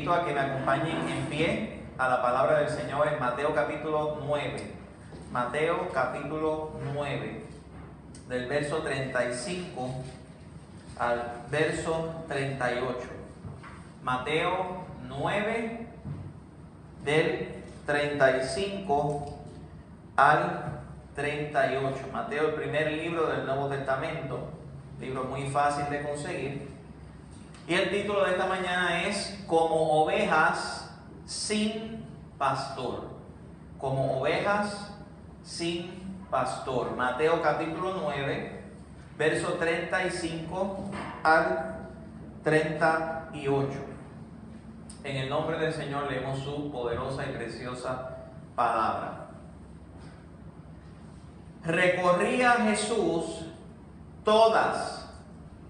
invito a que me acompañen en pie a la palabra del Señor en Mateo capítulo 9. Mateo capítulo 9, del verso 35 al verso 38. Mateo 9, del 35 al 38. Mateo, el primer libro del Nuevo Testamento, libro muy fácil de conseguir. Y el título de esta mañana es Como ovejas sin pastor. Como ovejas sin pastor. Mateo capítulo 9, verso 35 al 38. En el nombre del Señor leemos su poderosa y preciosa palabra. Recorría Jesús todas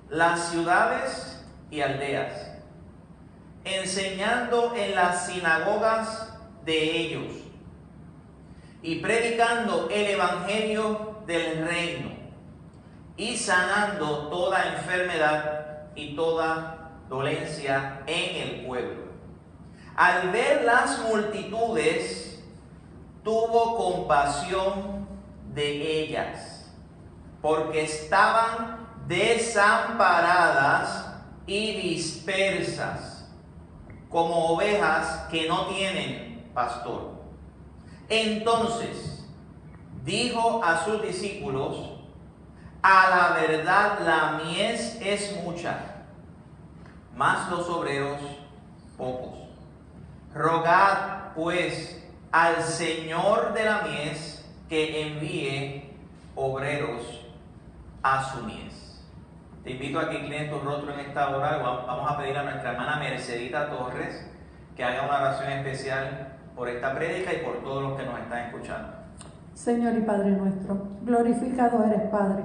las ciudades y aldeas, enseñando en las sinagogas de ellos y predicando el evangelio del reino y sanando toda enfermedad y toda dolencia en el pueblo. Al ver las multitudes, tuvo compasión de ellas, porque estaban desamparadas y dispersas, como ovejas que no tienen pastor. Entonces dijo a sus discípulos: a la verdad la mies es mucha, mas los obreros pocos. Rogad pues al Señor de la mies que envíe obreros a su mies. Te invito a que inclines tu rostro en esta hora. Vamos a pedir a nuestra hermana Mercedita Torres que haga una oración especial por esta prédica y por todos los que nos están escuchando. Señor y Padre nuestro, glorificado eres, Padre.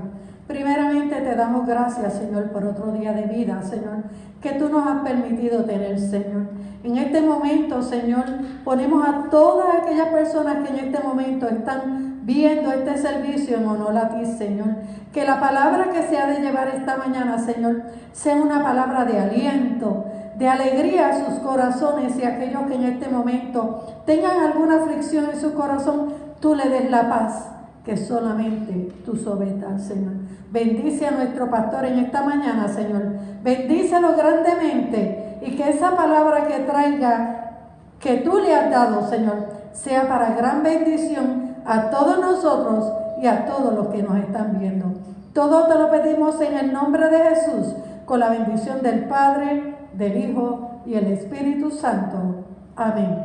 Primeramente te damos gracias, Señor, por otro día de vida, Señor, que tú nos has permitido tener, Señor. En este momento, Señor, ponemos a todas aquellas personas que en este momento están viendo este servicio en honor a ti, Señor. Que la palabra que se ha de llevar esta mañana, Señor, sea una palabra de aliento, de alegría a sus corazones, y aquellos que en este momento tengan alguna aflicción en su corazón, tú le des la paz que solamente tú sobetas, Señor. Bendice a nuestro pastor en esta mañana, Señor. Bendícelo grandemente, y que esa palabra que traiga, que tú le has dado, Señor, sea para gran bendición a todos nosotros y a todos los que nos están viendo. Todo te lo pedimos en el nombre de Jesús, con la bendición del Padre, del Hijo y el Espíritu Santo. Amén.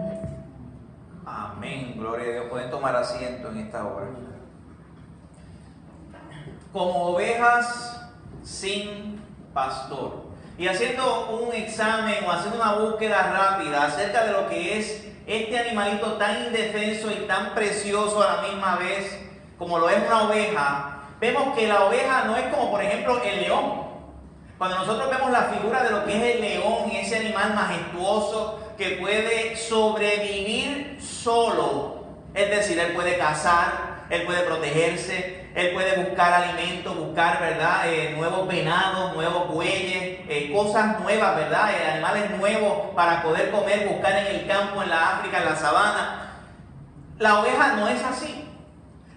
Amén, gloria a Dios. Pueden tomar asiento en esta hora. Como ovejas sin pastor. Y haciendo un examen o haciendo una búsqueda rápida acerca de lo que es este animalito tan indefenso y tan precioso a la misma vez como lo es una oveja, vemos que la oveja no es como, por ejemplo, el león. Cuando nosotros vemos la figura de lo que es el león, ese animal majestuoso que puede sobrevivir solo, es decir, él puede cazar, él puede protegerse, él puede buscar alimento, buscar, ¿verdad? Nuevos venados, nuevos bueyes, cosas nuevas, ¿verdad? Animales nuevos para poder comer, buscar en el campo, en la África, en la sabana. La oveja no es así.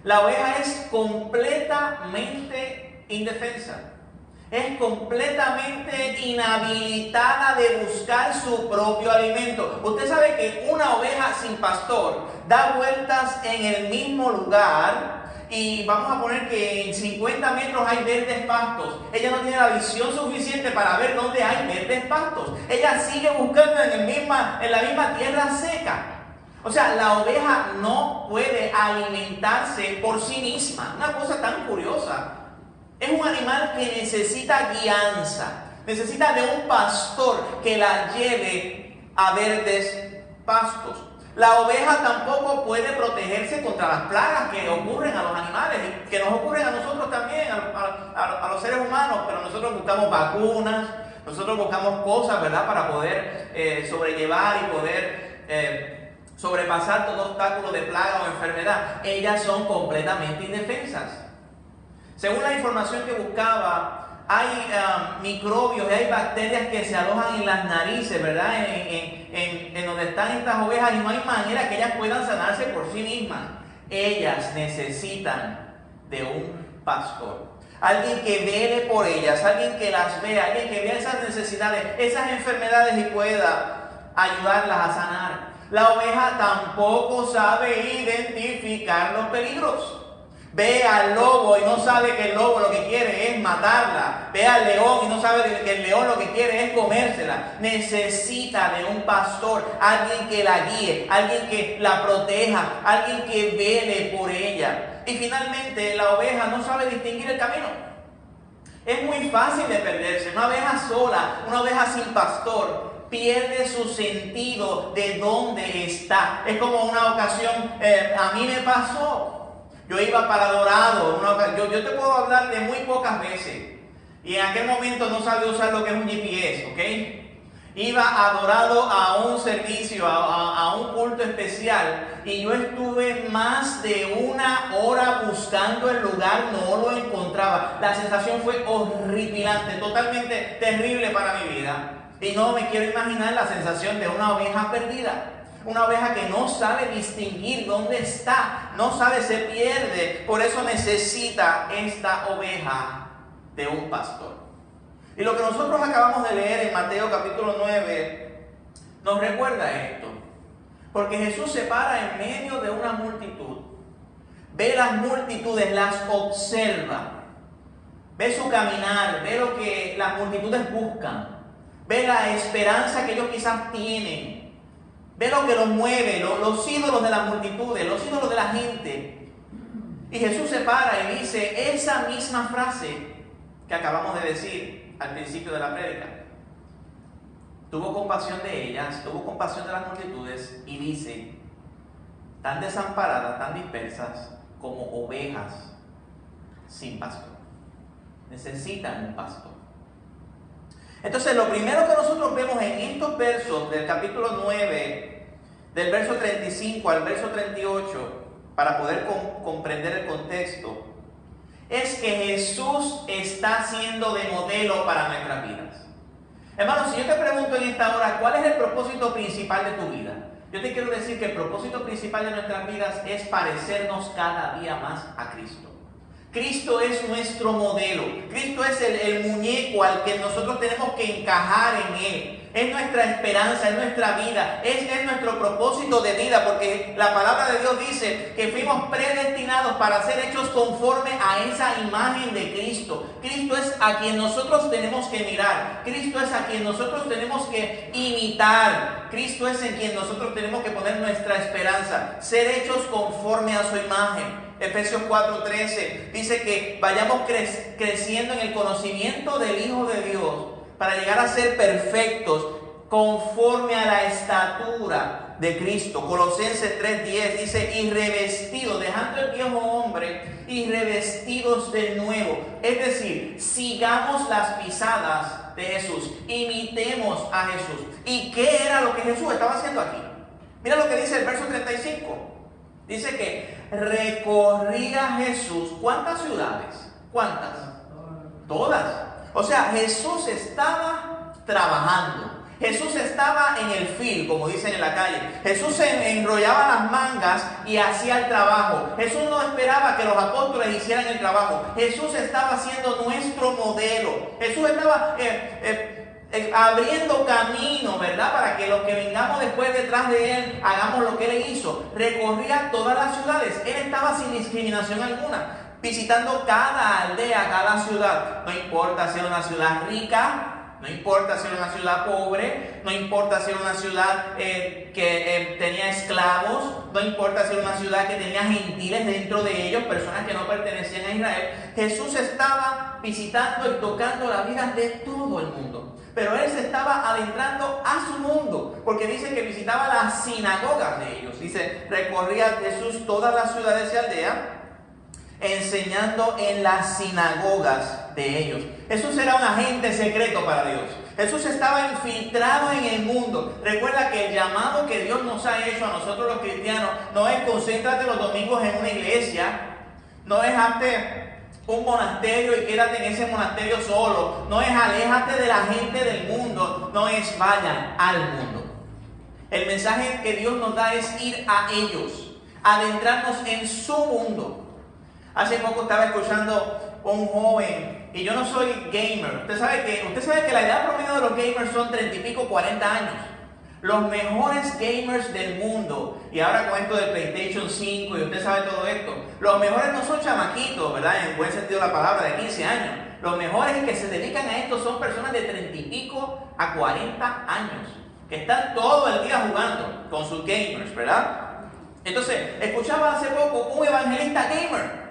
La oveja es completamente indefensa. Es completamente inhabilitada de buscar su propio alimento. Usted sabe que una oveja sin pastor da vueltas en el mismo lugar. Y vamos a poner que en 50 metros hay verdes pastos. Ella no tiene la visión suficiente para ver dónde hay verdes pastos. Ella sigue buscando en la misma tierra seca. O sea, la oveja no puede alimentarse por sí misma. Una cosa tan curiosa. Es un animal que necesita guianza. Necesita de un pastor que la lleve a verdes pastos. La oveja tampoco puede protegerse contra las plagas que ocurren a los animales y que nos ocurren a nosotros también, a los seres humanos, pero nosotros buscamos vacunas, nosotros buscamos cosas, ¿verdad?, para poder sobrellevar y poder sobrepasar todo obstáculo de plaga o enfermedad. Ellas son completamente indefensas. Según la información que buscaba, hay microbios y hay bacterias que se alojan en las narices, ¿verdad? En donde están estas ovejas, y no hay manera que ellas puedan sanarse por sí mismas. Ellas necesitan de un pastor. Alguien que vele por ellas, alguien que las vea, alguien que vea esas necesidades, esas enfermedades y pueda ayudarlas a sanar. La oveja tampoco sabe identificar los peligros. Ve al lobo y no sabe que el lobo lo que quiere es matarla. Ve al león y no sabe que el león lo que quiere es comérsela. Necesita de un pastor, alguien que la guíe, alguien que la proteja, alguien que vele por ella. Y finalmente, la oveja no sabe distinguir el camino. Es muy fácil de perderse. Una oveja sola, una oveja sin pastor, pierde su sentido de dónde está. Es como una ocasión, a mí me pasó. Yo iba para Dorado, yo te puedo hablar de muy pocas veces. Y en aquel momento no sabía usar lo que es un GPS, ¿ok? Iba a Dorado a un servicio, a un culto especial. Y yo estuve más de 1 hora buscando el lugar, no lo encontraba. La sensación fue horripilante, totalmente terrible para mi vida. Y no me quiero imaginar la sensación de una oveja perdida. Una oveja que no sabe distinguir dónde está, no sabe, se pierde. Por eso necesita esta oveja de un pastor. Y lo que nosotros acabamos de leer en Mateo capítulo 9 nos recuerda esto. Porque Jesús se para en medio de una multitud. Ve las multitudes, las observa. Ve su caminar, ve lo que las multitudes buscan. Ve la esperanza que ellos quizás tienen. Ve lo que los mueve, los ídolos de las multitudes, los ídolos de la gente. Y Jesús se para y dice esa misma frase que acabamos de decir al principio de la prédica. Tuvo compasión de ellas, tuvo compasión de las multitudes y dice, tan desamparadas, tan dispersas como ovejas sin pastor. Necesitan un pastor. Entonces, lo primero que nosotros vemos en estos versos del capítulo 9, del verso 35 al verso 38, para poder comprender el contexto, es que Jesús está siendo de modelo para nuestras vidas. Hermanos, si yo te pregunto en esta hora, ¿cuál es el propósito principal de tu vida? Yo te quiero decir que el propósito principal de nuestras vidas es parecernos cada día más a Cristo. Cristo es nuestro modelo. Cristo es el muñeco al que nosotros tenemos que encajar en Él. Es nuestra esperanza, es nuestra vida, es nuestro propósito de vida, porque la palabra de Dios dice que fuimos predestinados para ser hechos conforme a esa imagen de Cristo. Cristo es a quien nosotros tenemos que mirar. Cristo es a quien nosotros tenemos que imitar. Cristo es en quien nosotros tenemos que poner nuestra esperanza. Ser hechos conforme a su imagen. Efesios 4:13 dice que vayamos creciendo en el conocimiento del Hijo de Dios para llegar a ser perfectos conforme a la estatura de Cristo. Colosenses 3:10 dice, y revestidos, dejando el viejo hombre y revestidos del nuevo. Es decir, sigamos las pisadas de Jesús, imitemos a Jesús. ¿Y qué era lo que Jesús estaba haciendo aquí? Mira lo que dice el verso 35. Dice que recorría Jesús, ¿cuántas ciudades? ¿Cuántas? Todas. O sea, Jesús estaba trabajando. Jesús estaba en el field, como dicen en la calle. Jesús se enrollaba las mangas y hacía el trabajo. Jesús no esperaba que los apóstoles hicieran el trabajo. Jesús estaba siendo nuestro modelo. Jesús estaba abriendo camino, ¿verdad? Para que los que vengamos después detrás de Él hagamos lo que Él hizo. Recorría todas las ciudades. Él estaba sin discriminación alguna, visitando cada aldea, cada ciudad. No importa si era una ciudad rica, no importa si era una ciudad pobre, no importa si era una ciudad que tenía esclavos, no importa si era una ciudad que tenía gentiles dentro de ellos, personas que no pertenecían a Israel. Jesús estaba visitando y tocando la vida de todo el mundo. Pero Él se estaba adentrando a su mundo, porque dice que visitaba las sinagogas de ellos. Dice, recorría Jesús todas las ciudades y aldeas, enseñando en las sinagogas de ellos. Jesús era un agente secreto para Dios. Jesús estaba infiltrado en el mundo. Recuerda que el llamado que Dios nos ha hecho a nosotros los cristianos no es concéntrate los domingos en una iglesia, no es hazte un monasterio y quédate en ese monasterio solo. No es aléjate de la gente del mundo. No es vayan al mundo. El mensaje que Dios nos da es ir a ellos, adentrarnos en su mundo. Hace poco estaba escuchando un joven, y yo no soy gamer. Usted sabe que la edad promedio de los gamers son 30 y pico, 40 años. Los mejores gamers del mundo, y ahora con esto del PlayStation 5 y usted sabe todo esto, los mejores no son chamaquitos, ¿verdad? En buen sentido de la palabra, de 15 años. Los mejores que se dedican a esto son personas de 30 y pico a 40 años, que están todo el día jugando con sus gamers, ¿verdad? Entonces, escuchaba hace poco un evangelista gamer.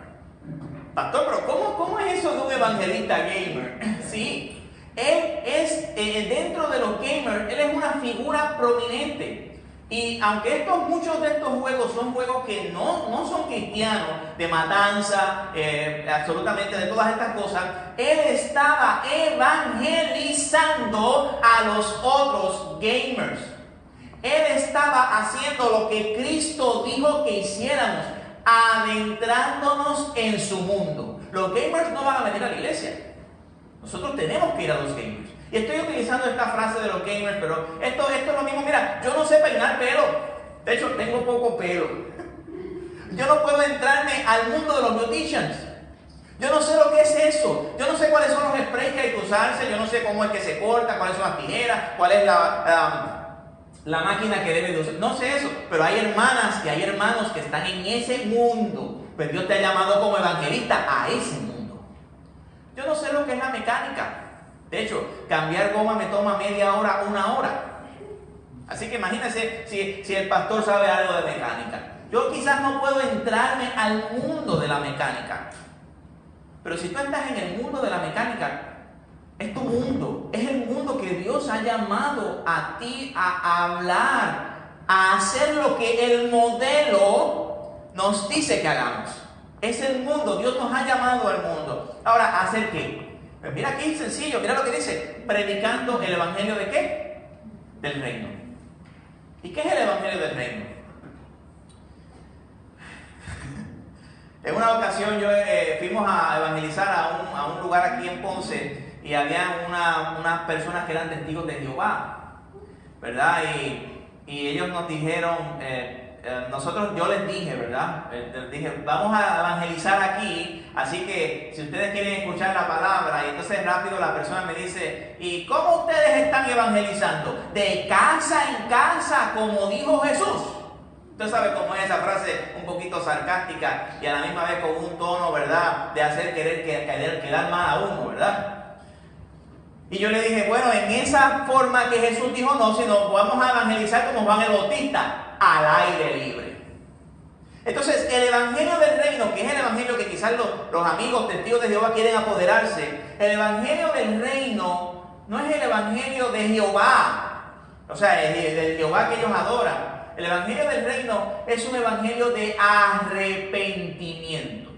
Pastor, pero ¿cómo es eso de un evangelista gamer? Sí. Él es, dentro de los gamers, él es una figura prominente. Y aunque muchos de estos juegos son juegos que no son cristianos, de matanza, absolutamente de todas estas cosas, él estaba evangelizando a los otros gamers. Él estaba haciendo lo que Cristo dijo que hiciéramos, adentrándonos en su mundo. Los gamers no van a venir a la iglesia. Nosotros tenemos que ir a los gamers. Y estoy utilizando esta frase de los gamers, pero esto es lo mismo. Mira, yo no sé peinar pelo. De hecho, tengo poco pelo. Yo no puedo entrarme al mundo de los beauticians. Yo no sé lo que es eso. Yo no sé cuáles son los sprays que hay que usarse. Yo no sé cómo es que se corta, cuáles son las tijeras, cuál es la máquina que debe de usar. No sé eso. Pero hay hermanas y hay hermanos que están en ese mundo. Pues Dios te ha llamado como evangelista a ese mundo. Yo no sé lo que es la mecánica. De hecho, cambiar goma me toma media hora, 1 hora. Así que imagínense si el pastor sabe algo de mecánica. Yo quizás no puedo entrarme al mundo de la mecánica. Pero si tú estás en el mundo de la mecánica, es tu mundo. Es el mundo que Dios ha llamado a ti a hablar, a hacer lo que el modelo nos dice que hagamos. Es el mundo, Dios nos ha llamado al mundo. Ahora, ¿hacer qué? Pues mira aquí, sencillo, mira lo que dice. Predicando el evangelio ¿de qué? Del reino. ¿Y qué es el evangelio del reino? En una ocasión fuimos a evangelizar a un lugar aquí en Ponce y había unas personas que eran testigos de Jehová, ¿verdad? Y ellos nos dijeron... yo les dije, ¿verdad? Les dije, vamos a evangelizar aquí, así que si ustedes quieren escuchar la palabra, y entonces rápido la persona me dice, ¿y cómo ustedes están evangelizando? De casa en casa, como dijo Jesús. Usted sabe cómo es esa frase un poquito sarcástica y a la misma vez con un tono, ¿verdad? De hacer querer quedar mal a uno, ¿verdad? Y yo le dije, bueno, en esa forma que Jesús dijo no, sino vamos a evangelizar como Juan el Bautista, al aire libre. Entonces, el evangelio del reino, que es el evangelio que quizás los amigos testigos de Jehová quieren apoderarse, el evangelio del reino no es el evangelio de Jehová, o sea, el del Jehová que ellos adoran. El evangelio del reino es un evangelio de arrepentimiento.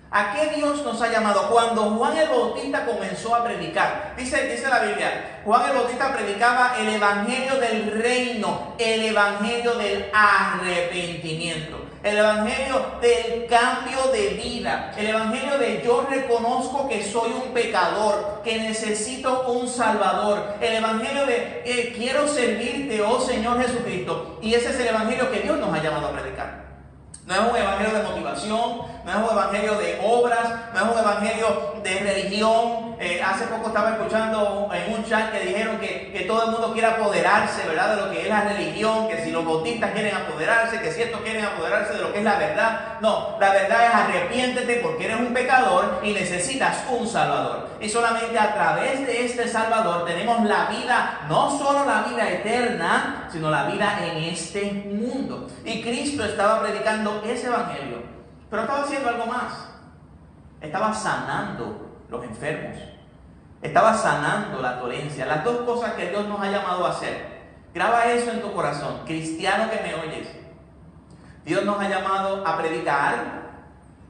¿A qué Dios nos ha llamado? Cuando Juan el Bautista comenzó a predicar, dice la Biblia, Juan el Bautista predicaba el evangelio del reino, el evangelio del arrepentimiento, el evangelio del cambio de vida, el evangelio de yo reconozco que soy un pecador, que necesito un salvador, el evangelio de quiero servirte, oh Señor Jesucristo. Y ese es el evangelio que Dios nos ha llamado a predicar. No es un evangelio de motivación, no es un evangelio de obras, no es un evangelio de religión. Hace poco estaba escuchando en un chat que dijeron que todo el mundo quiere apoderarse, ¿verdad?, de lo que es la religión, que si los bautistas quieren apoderarse, que si estos quieren apoderarse de lo que es la verdad. No, la verdad es arrepiéntete porque eres un pecador y necesitas un Salvador. Y solamente a través de este Salvador tenemos la vida, no solo la vida eterna, sino la vida en este mundo. Y Cristo estaba predicando ese evangelio, pero estaba haciendo algo más. Estaba sanando los enfermos, estaba sanando la dolencia, las dos cosas que Dios nos ha llamado a hacer. Graba eso en tu corazón, cristiano que me oyes. Dios nos ha llamado a predicar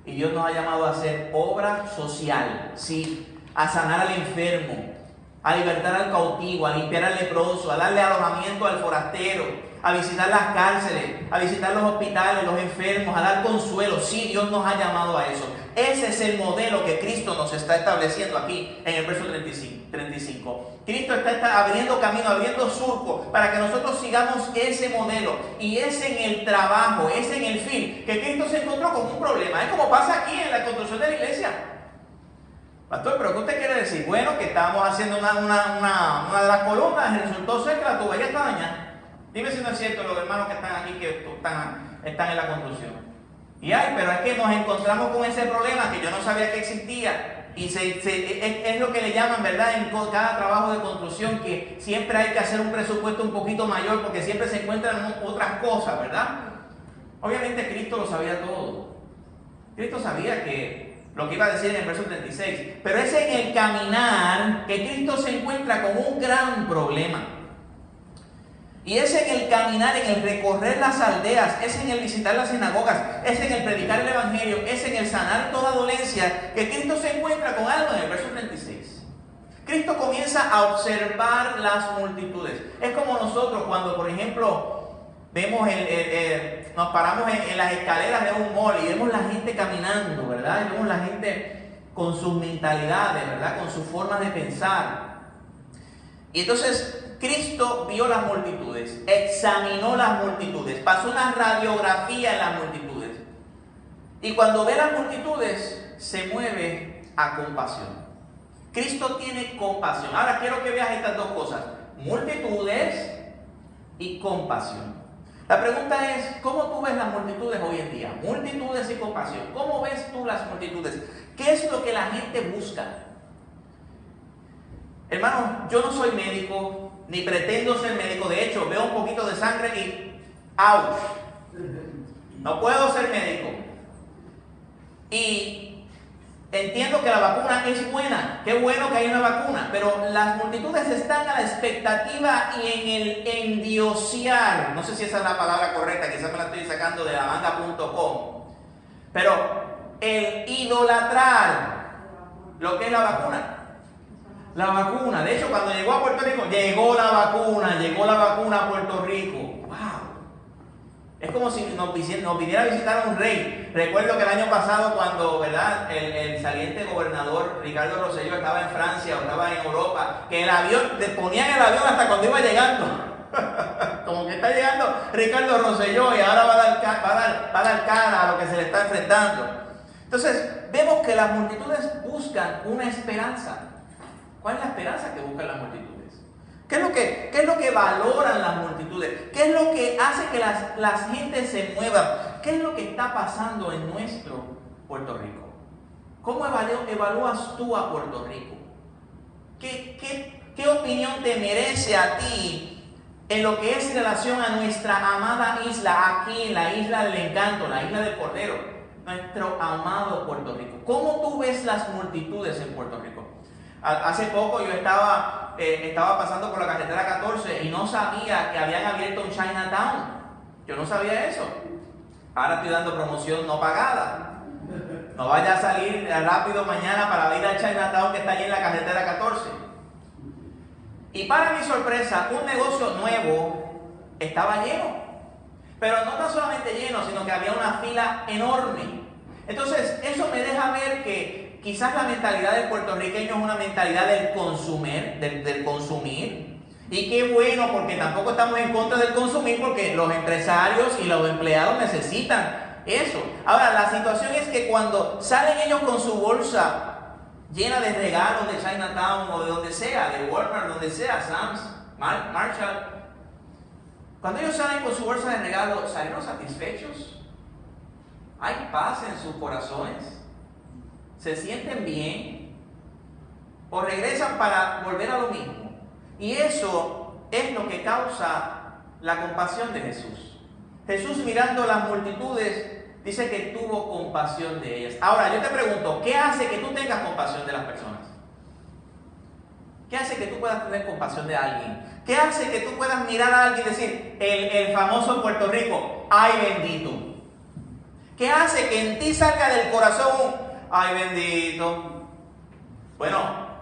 y Dios nos ha llamado a hacer obra social, sí, a sanar al enfermo, a libertar al cautivo, a limpiar al leproso, a darle alojamiento al forastero, a visitar las cárceles, a visitar los hospitales, los enfermos, a dar consuelo. Sí, Dios nos ha llamado a eso. Ese es el modelo que Cristo nos está estableciendo aquí en el verso 35. Cristo está abriendo camino, abriendo surco para que nosotros sigamos ese modelo. Y es en el trabajo, es en el fin, que Cristo se encontró con un problema. Es como pasa aquí en la construcción de la iglesia. Pastor, ¿pero qué usted quiere decir? Bueno, que estábamos haciendo una de las columnas y resultó ser que la tubería está dañada. Dime si no es cierto los hermanos que están aquí, que están en la construcción. Y pero es que nos encontramos con ese problema que yo no sabía que existía. Y es lo que le llaman, ¿verdad? En cada trabajo de construcción, que siempre hay que hacer un presupuesto un poquito mayor porque siempre se encuentran otras cosas, ¿verdad? Obviamente Cristo lo sabía todo. Cristo sabía lo que iba a decir en el verso 36. Pero es en el caminar que Cristo se encuentra con un gran problema. Y es en el caminar, en el recorrer las aldeas, es en el visitar las sinagogas, es en el predicar el evangelio, es en el sanar toda dolencia, que Cristo se encuentra con algo en el verso 36. Cristo comienza a observar las multitudes. Es como nosotros cuando, por ejemplo, vemos nos paramos en las escaleras de un mall y vemos la gente caminando, ¿verdad? Y vemos la gente con sus mentalidades, ¿verdad? Con sus formas de pensar. Y entonces Cristo vio las multitudes, examinó las multitudes, pasó una radiografía en las multitudes. Y cuando ve las multitudes, se mueve a compasión. Cristo tiene compasión. Ahora quiero que veas estas dos cosas: multitudes y compasión. La pregunta es, ¿cómo tú ves las multitudes hoy en día? Multitudes y compasión. ¿Cómo ves tú las multitudes? ¿Qué es lo que la gente busca? Hermano, yo no soy médico, ni pretendo ser médico. De hecho, veo un poquito de sangre y ¡ouch! No puedo ser médico. Y entiendo que la vacuna es buena. Qué bueno que hay una vacuna. Pero las multitudes están a la expectativa y en el endiosear. No sé si esa es la palabra correcta, quizás me la estoy sacando de lamanga.com. Pero el idolatrar lo que es la vacuna. La vacuna. De hecho, cuando llegó a Puerto Rico, llegó la vacuna a Puerto Rico. ¡Wow! Es como si nos viniera a visitar un rey. Recuerdo que el año pasado, cuando, ¿verdad?, el saliente gobernador Ricardo Rosselló estaba en Francia o estaba en Europa, que el avión, le ponían el avión hasta cuando iba llegando. Como que está llegando Ricardo Rosselló y ahora va a dar cara a lo que se le está enfrentando. Entonces, vemos que las multitudes buscan una esperanza. ¿Cuál es la esperanza que buscan las multitudes? ¿Qué es lo que valoran las multitudes? ¿Qué es lo que hace que las gentes se muevan? ¿Qué es lo que está pasando en nuestro Puerto Rico? ¿Cómo evalúas tú a Puerto Rico? ¿Qué opinión te merece a ti en lo que es relación a nuestra amada isla, aquí, la isla del encanto, la isla del Cordero, nuestro amado Puerto Rico? ¿Cómo tú ves las multitudes en Puerto Rico? Hace poco yo estaba pasando por la carretera 14 y no sabía que habían abierto un Chinatown. Yo no sabía eso. Ahora estoy dando promoción no pagada. No vaya a salir rápido mañana para ir al Chinatown que está allí en la carretera 14. Y para mi sorpresa, un negocio nuevo estaba lleno. Pero no tan solamente lleno, sino que había una fila enorme. Entonces, eso me deja ver que quizás la mentalidad del puertorriqueño es una mentalidad del consumir. Y qué bueno, porque tampoco estamos en contra del consumir, porque los empresarios y los empleados necesitan eso. Ahora, la situación es que cuando salen ellos con su bolsa llena de regalos de Chinatown o de donde sea, de Walmart, donde sea, Sam's, Marshall, cuando ellos salen con su bolsa de regalos, ¿salieron satisfechos? ¿Hay paz en sus corazones? ¿Se sienten bien? ¿O regresan para volver a lo mismo? Y eso es lo que causa la compasión de Jesús. Jesús, mirando las multitudes, dice que tuvo compasión de ellas. Ahora, yo te pregunto, ¿qué hace que tú tengas compasión de las personas? ¿Qué hace que tú puedas tener compasión de alguien? ¿Qué hace que tú puedas mirar a alguien y decir, el famoso Puerto Rico, ¡ay bendito! ¿Qué hace que en ti salga del corazón, ¡ay bendito! Bueno,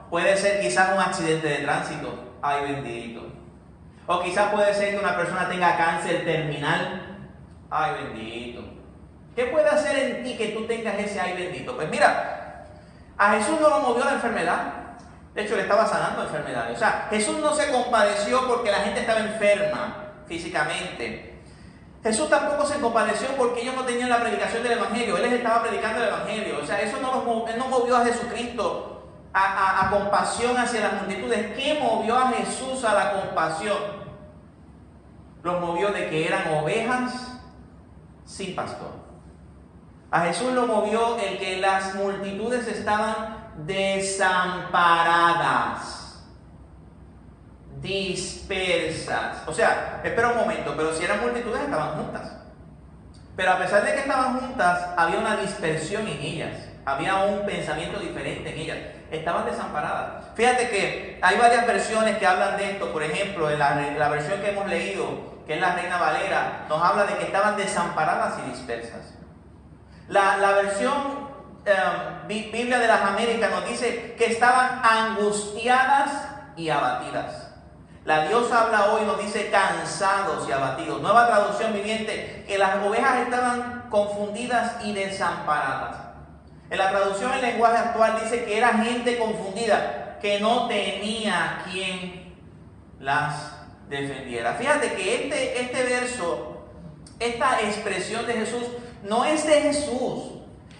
puede ser quizás un accidente de tránsito, ¡ay bendito! O quizás puede ser que una persona tenga cáncer terminal, ¡ay bendito! ¿Qué puede hacer en ti que tú tengas ese ay bendito? Pues mira, a Jesús no lo movió la enfermedad. De hecho, le estaba sanando enfermedades. O sea, Jesús no se compadeció porque la gente estaba enferma físicamente. Jesús tampoco se compadeció porque ellos no tenían la predicación del Evangelio. Él les estaba predicando el Evangelio. O sea, él no movió a Jesucristo a compasión hacia las multitudes. ¿Qué movió a Jesús a la compasión? Los movió de que eran ovejas sin pastor. A Jesús lo movió el que las multitudes estaban desamparadas, dispersas. O sea, espera un momento, pero si eran multitudes estaban juntas. Pero a pesar de que estaban juntas, había una dispersión en ellas. Había un pensamiento diferente en ellas. Estaban desamparadas. Fíjate que hay varias versiones que hablan de esto. Por ejemplo, en la versión que hemos leído, que es la Reina Valera, nos habla de que estaban desamparadas y dispersas. La versión Biblia de las Américas nos dice que estaban angustiadas y abatidas. La Diosa habla hoy, nos dice cansados y abatidos. Nueva traducción viviente, que las ovejas estaban confundidas y desamparadas. En la traducción en lenguaje actual dice que era gente confundida, que no tenía quien las defendiera. Fíjate que este verso, esta expresión de Jesús, no es de Jesús.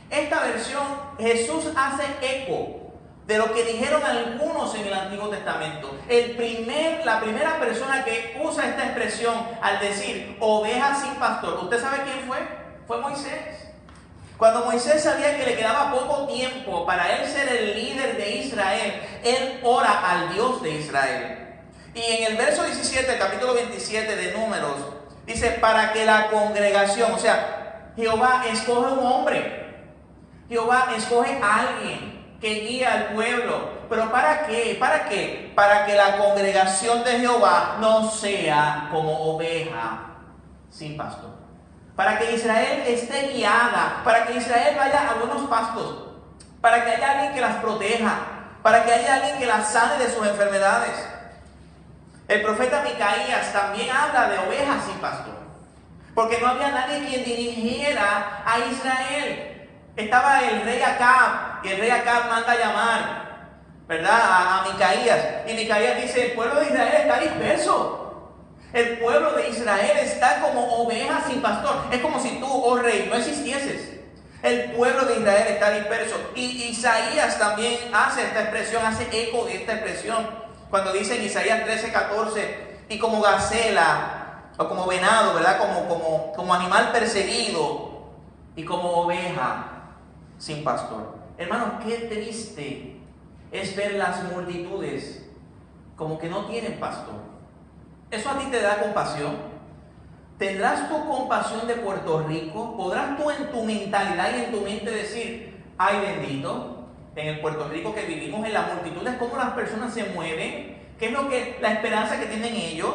Esta versión, Jesús hace eco de lo que dijeron algunos en el Antiguo Testamento. La primera persona que usa esta expresión al decir ovejas sin pastor, ¿usted sabe quién fue? Fue Moisés. Cuando Moisés sabía que le quedaba poco tiempo para él ser el líder de Israel, él ora al Dios de Israel. Y en el verso 17, el capítulo 27 de Números, dice, para que la congregación, o sea, Jehová escoge un hombre, Jehová escoge a alguien que guíe al pueblo. ¿Pero para qué? ¿Para qué? Para que la congregación de Jehová no sea como oveja sin pastor. Para que Israel esté guiada, para que Israel vaya a buenos pastos, para que haya alguien que las proteja, para que haya alguien que las sane de sus enfermedades. El profeta Micaías también habla de ovejas sin pastor, porque no había nadie quien dirigiera a Israel. Estaba el rey Acab, y el rey Acab manda a llamar, ¿verdad?, a Micaías. Y Micaías dice, el pueblo de Israel está disperso. El pueblo de Israel está como ovejas sin pastor. Es como si tú, oh rey, no existieses. El pueblo de Israel está disperso. Y Isaías también hace esta expresión, hace eco de esta expresión. Cuando dice en Isaías 13:14, y como gacela, o como venado, ¿verdad?, como animal perseguido, y como oveja sin pastor. Hermanos, qué triste es ver las multitudes como que no tienen pastor. ¿Eso a ti te da compasión? ¿Tendrás tu compasión de Puerto Rico? ¿Podrás tú en tu mentalidad y en tu mente decir, ay bendito, en el Puerto Rico que vivimos, en las multitudes, cómo las personas se mueven? ¿Qué es la esperanza que tienen ellos?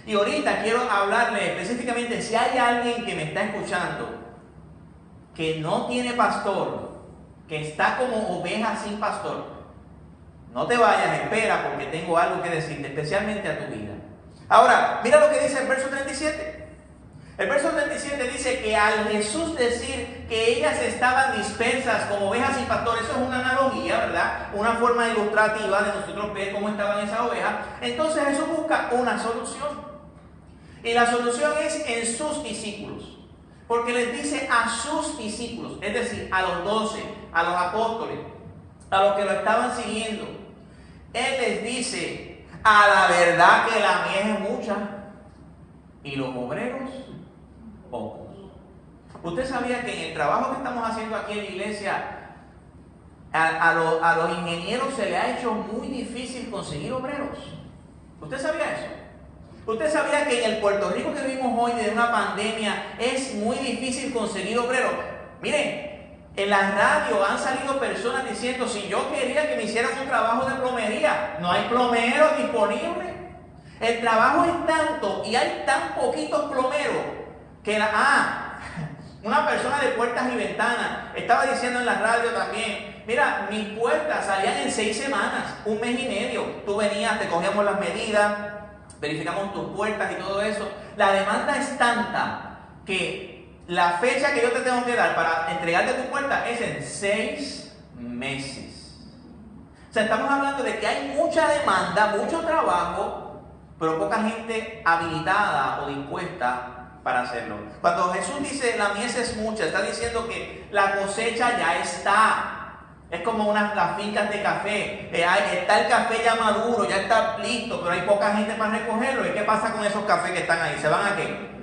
Y ahorita quiero hablarle específicamente, si hay alguien que me está escuchando que no tiene pastor, que está como oveja sin pastor, no te vayas, espera, porque tengo algo que decirte, especialmente a tu vida. Ahora, mira lo que dice el verso 37. El verso 37 dice que al Jesús decir que ellas estaban dispersas como ovejas sin pastor, eso es una analogía, ¿verdad? Una forma ilustrativa de nosotros ver cómo estaban esas ovejas. Entonces Jesús busca una solución. Y la solución es en sus discípulos. Porque les dice a sus discípulos, es decir, a los 12, a los apóstoles, a los que lo estaban siguiendo. Él les dice, a la verdad que la mies es mucha y los obreros pocos. Usted sabía que en el trabajo que estamos haciendo aquí en la iglesia, a los ingenieros se le ha hecho muy difícil conseguir obreros. ¿Usted sabía eso? ¿Usted sabía que en el Puerto Rico que vivimos hoy de una pandemia es muy difícil conseguir obreros? Miren, en la radio han salido personas diciendo, si yo quería que me hicieran un trabajo de plomería, no hay plomeros disponibles. El trabajo es tanto y hay tan poquitos plomeros que una persona de puertas y ventanas estaba diciendo en la radio también, mira, mis puertas salían en 6 semanas, 1 mes y medio. Tú venías, te cogíamos las medidas, verificamos tus puertas y todo eso. La demanda es tanta que la fecha que yo te tengo que dar para entregarte tu puerta es en 6 meses. O sea, estamos hablando de que hay mucha demanda, mucho trabajo, pero poca gente habilitada o dispuesta para hacerlo. Cuando Jesús dice la mies es mucha, está diciendo que la cosecha ya está. Es como las fincas de café. Está el café ya maduro, ya está listo, pero hay poca gente para recogerlo. ¿Y qué pasa con esos cafés que están ahí? ¿Se van a qué?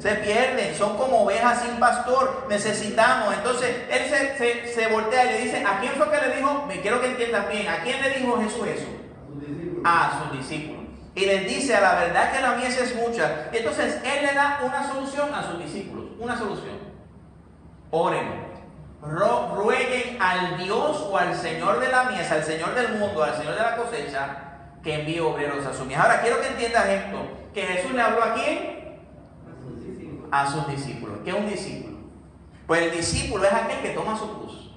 Se pierden, son como ovejas sin pastor. Necesitamos. Entonces él se voltea y le dice: ¿a quién fue que le dijo? Me quiero que entiendas bien. ¿A quién le dijo Jesús eso? A sus discípulos. Y les dice: a la verdad que la mies es mucha. Y entonces él le da una solución a sus discípulos. Una solución. Oren. Rueguen al Dios o al Señor de la mies, al Señor del mundo, al Señor de la cosecha, que envíe obreros a su mies. Ahora quiero que entiendas esto, que Jesús le habló ¿a quién? A sus discípulos. ¿Qué es un discípulo? Pues el discípulo es aquel que toma su cruz.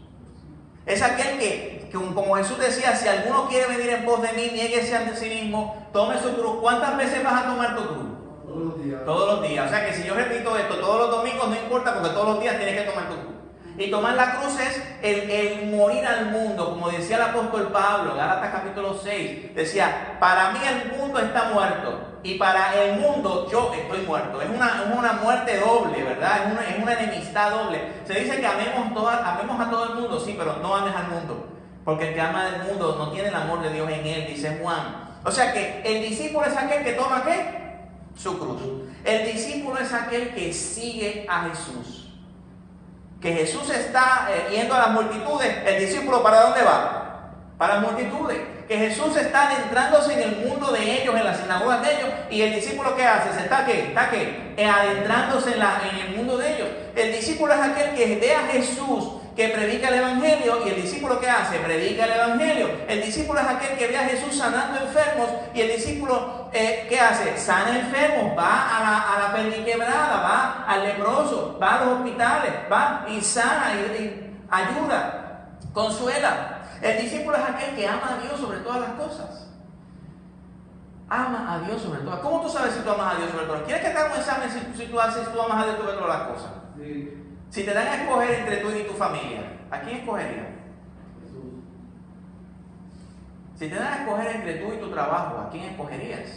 Es aquel que como Jesús decía: si alguno quiere venir en pos de mí, niéguese ante sí mismo, tome su cruz. ¿Cuántas veces vas a tomar tu cruz? Todos los días. Todos los días. O sea que si yo repito esto todos los domingos, no importa, porque todos los días tienes que tomar tu cruz. Y tomar la cruz es el morir al mundo, como decía el apóstol Pablo, Gálatas capítulo 6, decía: para mí el mundo está muerto, y para el mundo yo estoy muerto. Es una muerte doble, ¿verdad? Es una enemistad doble. Se dice que amemos a todo el mundo, sí, pero no ames al mundo, porque el que ama al mundo no tiene el amor de Dios en él, dice Juan. O sea que el discípulo es aquel que toma ¿qué? Su cruz. El discípulo es aquel que sigue a Jesús. Que Jesús está yendo a las multitudes, el discípulo ¿para dónde va? Para las multitudes. Que Jesús está adentrándose en el mundo de ellos, en las sinagogas de ellos, y el discípulo ¿qué hace? ¿Se está qué? Adentrándose en el mundo de ellos. El discípulo es aquel que ve a Jesús, que predica el Evangelio, y el discípulo ¿qué hace? Predica el Evangelio. El discípulo es aquel que ve a Jesús sanando enfermos, y el discípulo ¿qué hace? Sana enfermos, va a la perniquebrada, va al leproso, va a los hospitales, va y sana y ayuda, consuela. El discípulo es aquel que ama a Dios sobre todas las cosas. Ama a Dios sobre todas. ¿Cómo tú sabes si tú amas a Dios sobre todas? ¿Quieres que te haga un examen si tú amas a Dios sobre todas las cosas? Sí. Si te dan a escoger entre tú y tu familia, ¿a quién escogerías? Jesús. Si te dan a escoger entre tú y tu trabajo, ¿a quién escogerías?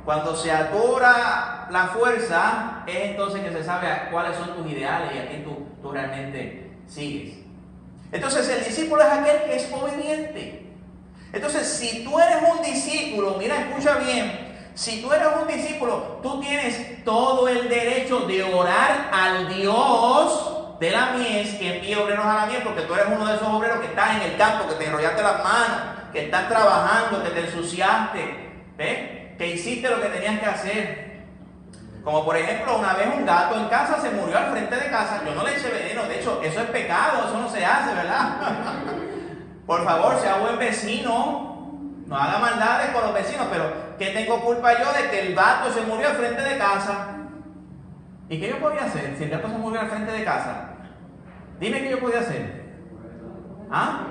Cuando se adora la fuerza, es entonces que se sabe cuáles son tus ideales y a quién tú realmente sigues. Entonces el discípulo es aquel que es obediente. Entonces si tú eres un discípulo, mira, escucha bien, si tú eres un discípulo, tú tienes todo el derecho de orar al Dios de la mies que envíe obreros a la mies, porque tú eres uno de esos obreros que estás en el campo, que te enrollaste las manos, que estás trabajando, que te ensuciaste, ¿ves? Que hiciste lo que tenías que hacer. Como por ejemplo, una vez un gato en casa se murió al frente de casa. Yo no le eché veneno, de hecho, eso es pecado, eso no se hace, ¿verdad? Por favor, sea buen vecino, no haga maldades con los vecinos, pero ¿qué tengo culpa yo de que el gato se murió al frente de casa? ¿Y qué yo podía hacer si el gato se murió al frente de casa? Dime qué yo podía hacer. ¿Ah?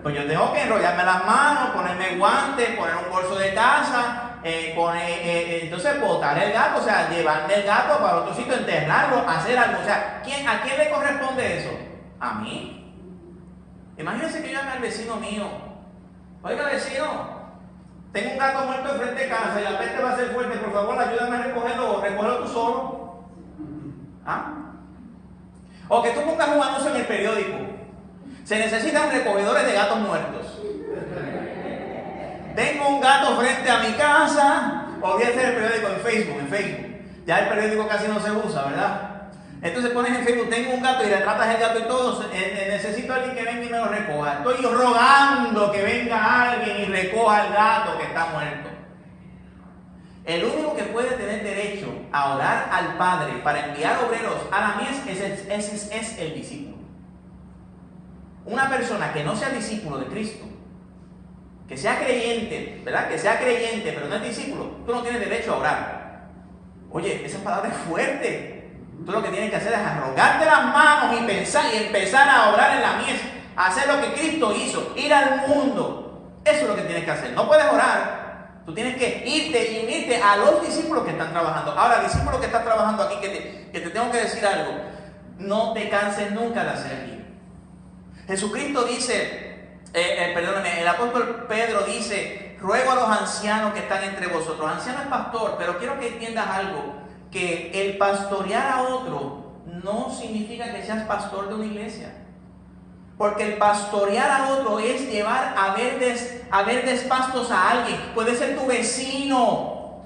Pues yo tengo que enrollarme las manos, ponerme guantes, poner un bolso de casa, entonces botar el gato, o sea, llevarme el gato para otro sitio, enterrarlo, hacer algo. O sea, ¿a quién le corresponde eso? ¿A mí? Imagínense que yo llame al vecino mío: oiga vecino, tengo un gato muerto enfrente de casa y la peste va a ser fuerte, por favor ayúdame a recogerlo, recógelo tú solo. ¿Ah? O que tú pongas un anuncio en el periódico: se necesitan recogedores de gatos muertos. Tengo un gato frente a mi casa. Olvídate del periódico en Facebook. Ya el periódico casi no se usa, ¿verdad? Entonces pones en Facebook: tengo un gato, y retratas el gato y todo. Necesito a alguien que venga y me lo recoja. Estoy rogando que venga alguien y recoja el gato que está muerto. El único que puede tener derecho a orar al Padre para enviar obreros a la mies es el discípulo. Una persona que no sea discípulo de Cristo, que sea creyente, ¿verdad? Que sea creyente, pero no es discípulo, tú no tienes derecho a orar. Oye, esa palabra es fuerte. Tú lo que tienes que hacer es arrogarte las manos y pensar y empezar a orar en la mies, a hacer lo que Cristo hizo, ir al mundo. Eso es lo que tienes que hacer. No puedes orar Tú tienes que irte y unirte a los discípulos que están trabajando. Ahora, discípulo que está trabajando aquí, que te tengo que decir algo. No te canses nunca de hacer el bien. Jesucristo dice, el apóstol Pedro dice, ruego a los ancianos que están entre vosotros. Anciano es pastor, pero quiero que entiendas algo, que el pastorear a otro no significa que seas pastor de una iglesia. Porque el pastorear a otro es llevar a verdes pastos a alguien. Puede ser tu vecino,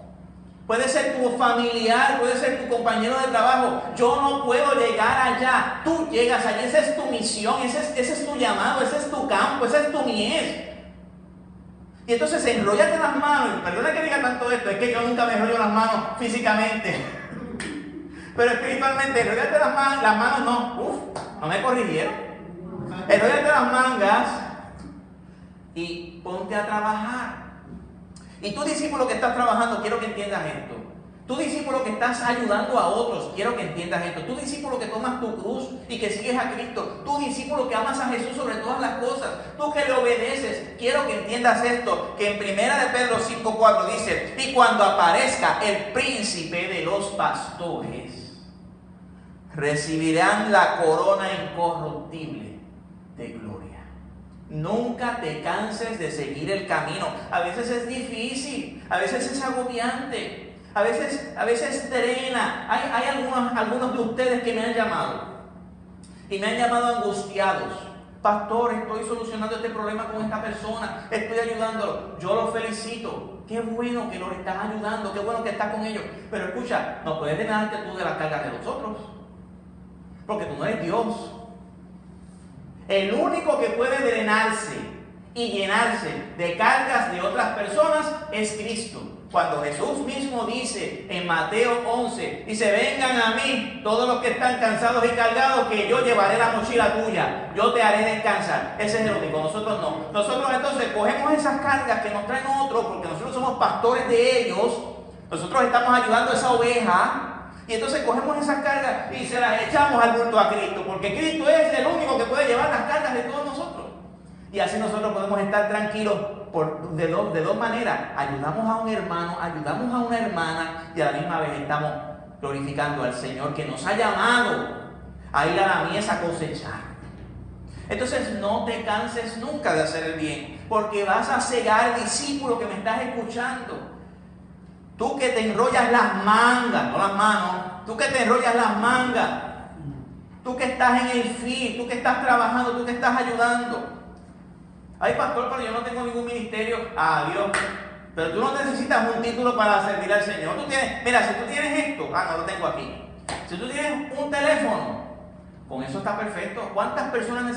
puede ser tu familiar, puede ser tu compañero de trabajo. Yo no puedo llegar allá, tú llegas allí. Esa es tu misión, ese es tu llamado, ese es tu campo, esa es tu mies. Y entonces enróllate las manos. Perdona que diga tanto esto, es que yo nunca me enrollo las manos físicamente. Pero espiritualmente, enróllate las manos no me corrigieron. Enróllate las mangas y ponte a trabajar. Y tú, discípulo que estás trabajando, quiero que entiendas esto. Tú, discípulo que estás ayudando a otros, quiero que entiendas esto. Tú, discípulo que tomas tu cruz y que sigues a Cristo. Tú, discípulo que amas a Jesús sobre todas las cosas. Tú que le obedeces, quiero que entiendas esto. Que en 1 de Pedro 5:4 dice: y cuando aparezca el príncipe de los pastores, recibirán la corona incorruptible de gloria. Nunca te canses de seguir el camino. A veces es difícil, a veces es agobiante, a veces drena. Hay algunos de ustedes que me han llamado y me han llamado angustiados. Pastor, estoy solucionando este problema con esta persona, estoy ayudándolo. Yo los felicito. Qué bueno que los estás ayudando, qué bueno que estás con ellos. Pero escucha, no puedes drenarte tú de las cargas de los otros, porque tú no eres Dios. El único que puede drenarse y llenarse de cargas de otras personas es Cristo. Cuando Jesús mismo dice en Mateo 11, dice: vengan a mí todos los que están cansados y cargados, que yo llevaré la mochila tuya, yo te haré descansar. Ese es el único, nosotros no. Nosotros entonces cogemos esas cargas que nos traen otros, porque nosotros somos pastores de ellos, nosotros estamos ayudando a esa oveja. Y entonces cogemos esas cargas y se las echamos al bulto a Cristo, porque Cristo es el único que puede llevar las cargas de todos nosotros. Y así nosotros podemos estar tranquilos de dos maneras. Ayudamos a un hermano, ayudamos a una hermana, y a la misma vez estamos glorificando al Señor que nos ha llamado a ir a la mies a cosechar. Entonces no te canses nunca de hacer el bien, porque vas a cegar, discípulo que me estás escuchando. Tú que te enrollas las mangas, no las manos, tú que te enrollas las mangas, tú que estás en el fin, tú que estás trabajando, tú que estás ayudando. Ay, pastor, pero yo no tengo ningún ministerio. Dios, pero tú no necesitas un título para servir al Señor. Mira, si tú tienes esto, no lo tengo aquí. Si tú tienes un teléfono, con eso está perfecto. ¿Cuántas personas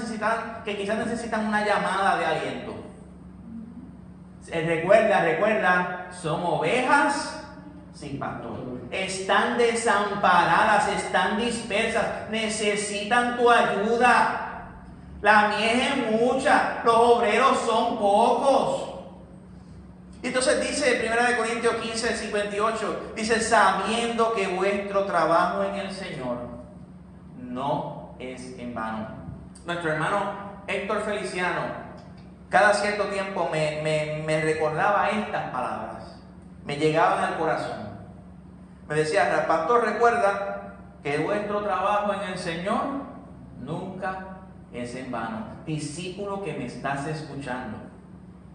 que quizás necesitan una llamada de aliento? Recuerda, son ovejas sin pastor. Están desamparadas, están dispersas, necesitan tu ayuda. La mies es mucha, los obreros son pocos. Entonces dice 1 Corintios 15:58, dice: sabiendo que vuestro trabajo en el Señor no es en vano. Nuestro hermano Héctor Feliciano, cada cierto tiempo me recordaba estas palabras, me llegaban al corazón. Me decía: pastor, recuerda que vuestro trabajo en el Señor nunca es en vano. Discípulo que me estás escuchando,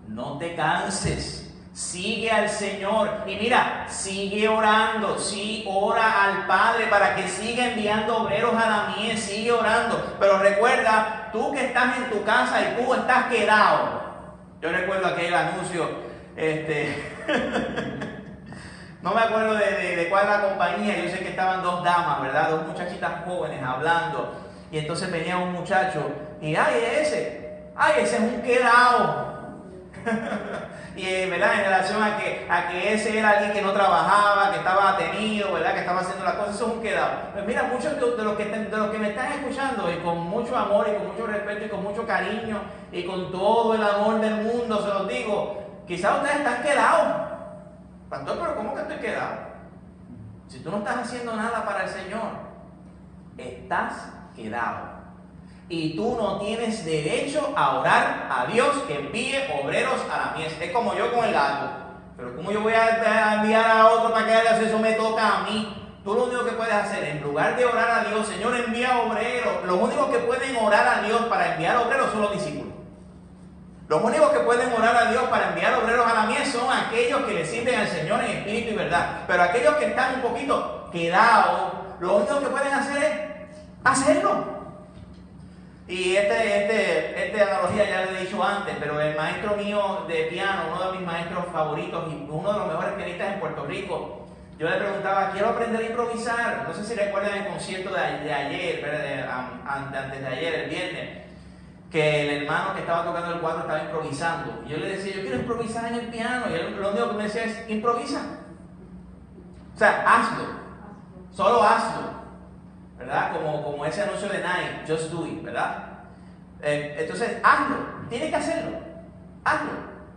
no te canses, sigue al Señor y mira, sigue orando, sí, ora al Padre para que siga enviando obreros a la mies, sigue orando. Pero recuerda, tú que estás en tu casa y tú estás quedado. Yo recuerdo aquel anuncio, no me acuerdo de cuál es la compañía. Yo sé que estaban dos damas, ¿verdad? Dos muchachitas jóvenes hablando. Y entonces venía un muchacho y ese es un quedado. Y ¿verdad? En relación a que ese era alguien que no trabajaba, que estaba atenido, ¿verdad? Que estaba haciendo las cosas, eso es un quedado. Pues mira, muchos de los que me están escuchando, y con mucho amor y con mucho respeto y con mucho cariño y con todo el amor del mundo se los digo, quizás ustedes están quedados. Pastor, pero ¿cómo que estoy quedado? Si tú no estás haciendo nada para el Señor, estás quedado. Y tú no tienes derecho a orar a Dios que envíe obreros a la mies. Es como yo con el gato. Pero ¿cómo yo voy a enviar a otro para que haga eso? Me toca a mí. Tú lo único que puedes hacer, en lugar de orar a Dios, Señor, envía obreros. Los únicos que pueden orar a Dios para enviar obreros son los discípulos. Los únicos que pueden orar a Dios para enviar obreros a la mies son aquellos que le sirven al Señor en espíritu y verdad. Pero aquellos que están un poquito quedados, lo único que pueden hacer es hacerlo. Y esta analogía ya lo he dicho antes, pero el maestro mío de piano, uno de mis maestros favoritos y uno de los mejores pianistas en Puerto Rico, yo le preguntaba, quiero aprender a improvisar. No sé si recuerdan el concierto de ayer, antes de ayer, el viernes, que el hermano que estaba tocando el cuatro estaba improvisando. Y yo le decía, yo quiero improvisar en el piano. Y él lo único que me decía es, improvisa. O sea, hazlo. Solo hazlo. ¿Verdad? Como ese anuncio de Nike, just do it, ¿verdad? Entonces, hazlo. Tienes que hacerlo. Hazlo.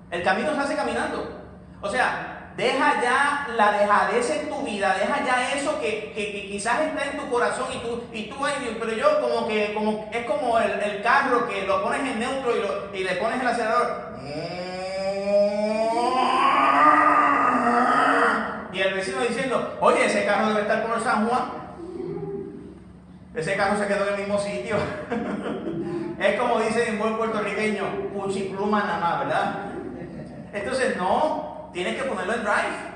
El camino se hace caminando. O sea, deja ya la dejadez en tu vida, deja ya eso que quizás está en tu corazón y tú ay, pero yo como es como el carro que lo pones en neutro y le pones el acelerador. Y el vecino diciendo, oye, ese carro debe estar por San Juan. Ese carro se quedó en el mismo sitio. Es como dicen en buen puertorriqueño, puchipluma nada más, ¿verdad? Entonces no, tienes que ponerlo en drive.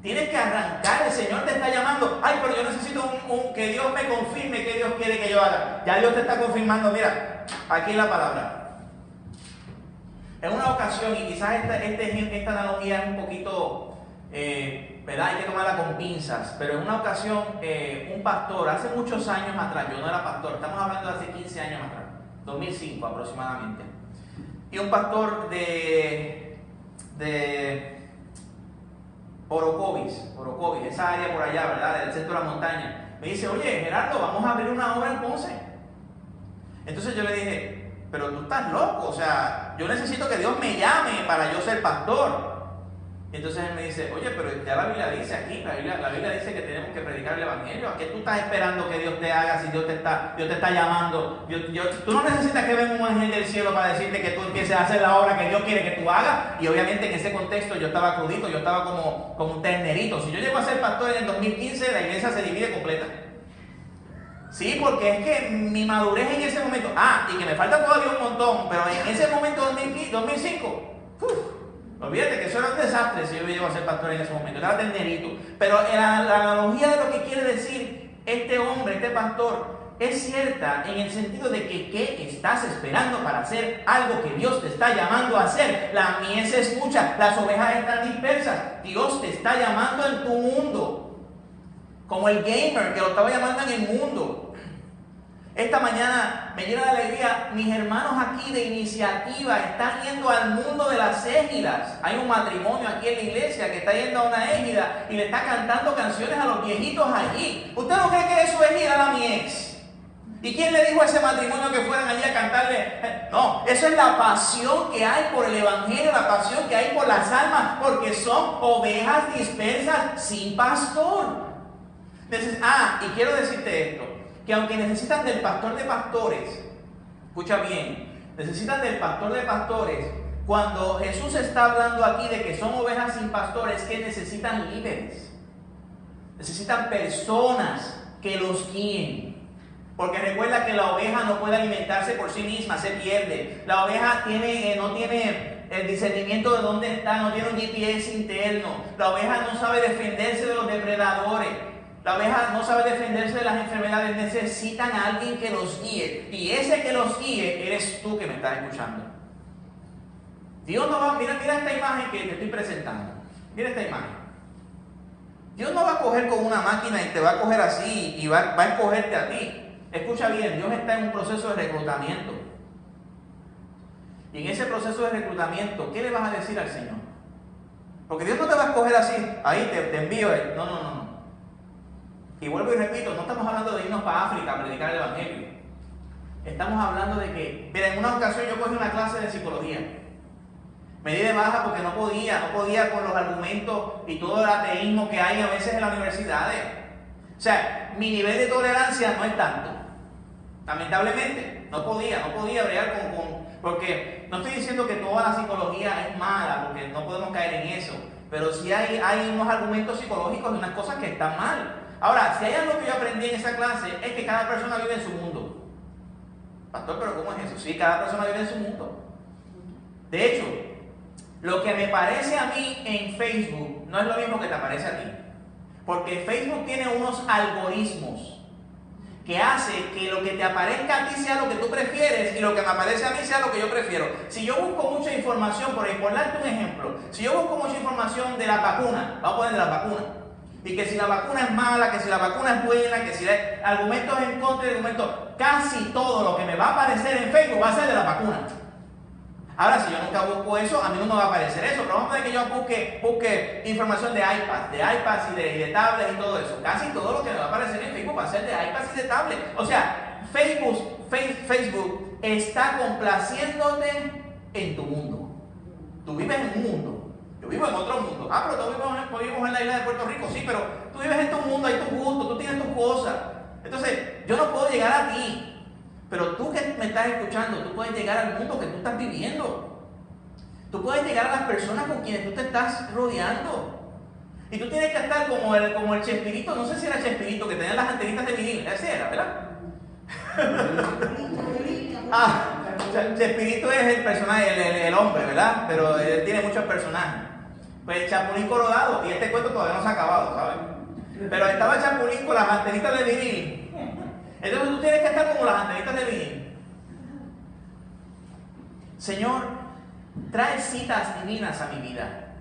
Tienes que arrancar, el Señor te está llamando. Ay, pero yo necesito que Dios me confirme que Dios quiere que yo haga. Ya Dios te está confirmando, mira, aquí la palabra. En una ocasión, y quizás esta analogía es un poquito, ¿verdad? Hay que tomarla con pinzas, pero en una ocasión, un pastor, hace muchos años atrás, yo no era pastor, estamos hablando de hace 15 años atrás, 2005 aproximadamente, y un pastor de Orocovis, esa área por allá, ¿verdad? Del centro de la montaña. Me dice, oye, Gerardo, vamos a abrir una obra en Ponce. Entonces yo le dije, pero tú estás loco, o sea, yo necesito que Dios me llame para yo ser pastor. Entonces él me dice, oye, pero ya la Biblia dice aquí, la Biblia dice que tenemos que predicar el Evangelio. ¿A qué tú estás esperando que Dios te haga si Dios te está llamando? Tú no necesitas que venga un ángel del cielo para decirte que tú empieces a hacer la obra que Dios quiere que tú hagas. Y obviamente en ese contexto yo estaba crudito, yo estaba como un ternerito. Si yo llego a ser pastor en el 2015, la iglesia se divide completa. Sí, porque es que mi madurez en ese momento, y que me falta todavía un montón, pero en ese momento 2005, olvídate que eso era un desastre si yo me llevo a ser pastor en ese momento, era ternerito. Pero la analogía de lo que quiere decir este hombre, este pastor, es cierta en el sentido de que ¿qué estás esperando para hacer algo que Dios te está llamando a hacer? La mies es mucha, las ovejas están dispersas, Dios te está llamando en tu mundo. Como el gamer que lo estaba llamando en el mundo. Esta mañana me llena de alegría, mis hermanos aquí de iniciativa están yendo al mundo de las égidas. Hay un matrimonio aquí en la iglesia que está yendo a una égida y le está cantando canciones a los viejitos allí. ¿Usted no cree que eso es ir a la mies? ¿Y quién le dijo a ese matrimonio que fueran allí a cantarle? No, eso es la pasión que hay por el evangelio, la pasión que hay por las almas, porque son ovejas dispersas sin pastor. Y quiero decirte esto, que aunque necesitan del pastor de pastores, escucha bien, necesitan del pastor de pastores, cuando Jesús está hablando aquí de que son ovejas sin pastores, que necesitan líderes, necesitan personas que los guíen, porque recuerda que la oveja no puede alimentarse por sí misma, se pierde, la oveja no tiene el discernimiento de dónde está, no tiene un GPS interno, la oveja no sabe defenderse de los depredadores. La oveja no sabe defenderse de las enfermedades, necesitan a alguien que los guíe. Y ese que los guíe eres tú que me estás escuchando. Dios no va, mira esta imagen que te estoy presentando. Mira esta imagen. Dios no va a coger con una máquina y te va a coger así y va a escogerte a ti. Escucha bien, Dios está en un proceso de reclutamiento. Y en ese proceso de reclutamiento, ¿qué le vas a decir al Señor? Porque Dios no te va a escoger así, ahí te envío. No. Y vuelvo y repito, no estamos hablando de irnos para África a predicar el Evangelio. Estamos hablando de que, mira, en una ocasión yo cogí una clase de psicología. Me di de baja porque no podía con los argumentos y todo el ateísmo que hay a veces en las universidades. O sea, mi nivel de tolerancia no es tanto. Lamentablemente, no podía bregar porque no estoy diciendo que toda la psicología es mala, porque no podemos caer en eso. pero sí hay unos argumentos psicológicos y unas cosas que están mal. Ahora, si hay algo que yo aprendí en esa clase, es que cada persona vive en su mundo. Pastor, ¿pero cómo es eso? Sí, cada persona vive en su mundo. De hecho, lo que me parece a mí en Facebook no es lo mismo que te aparece a ti. Porque Facebook tiene unos algoritmos que hace que lo que te aparezca a ti sea lo que tú prefieres y lo que me aparece a mí sea lo que yo prefiero. Si yo busco mucha información, por darte un ejemplo, si yo busco mucha información de la vacuna, vamos a poner de la vacuna, y que si la vacuna es mala, que si la vacuna es buena, que si hay argumentos en contra y argumentos, casi todo lo que me va a aparecer en Facebook va a ser de la vacuna. Ahora, si yo nunca busco eso, a mí no me va a aparecer eso, pero vamos a ver que yo busque información de iPads y de tablets y todo eso. Casi todo lo que me va a aparecer en Facebook va a ser de iPads y de tablets. O sea, Facebook está complaciéndote en tu mundo. Tú vives en un mundo, yo vivo en otro mundo. Pero todos vivimos en la isla de Puerto Rico, sí, pero tú vives en tu mundo, hay tus gustos, tú tienes tus cosas. Entonces, yo no puedo llegar a ti. Pero tú que me estás escuchando, tú puedes llegar al mundo que tú estás viviendo. Tú puedes llegar a las personas con quienes tú te estás rodeando. Y tú tienes que estar como el Chespirito, no sé si era Chespirito, que tenía las antenitas de vinil. Ese era, ¿verdad? Chespirito es el personaje, el hombre, ¿verdad? Pero él tiene muchos personajes. Pues el Chapulín Colorado, y este cuento todavía no se ha acabado, ¿sabes? Pero estaba el Chapulín con las antenitas de vinil. Entonces tú tienes que estar como las antenitas de vinil. Señor, trae citas divinas a mi vida.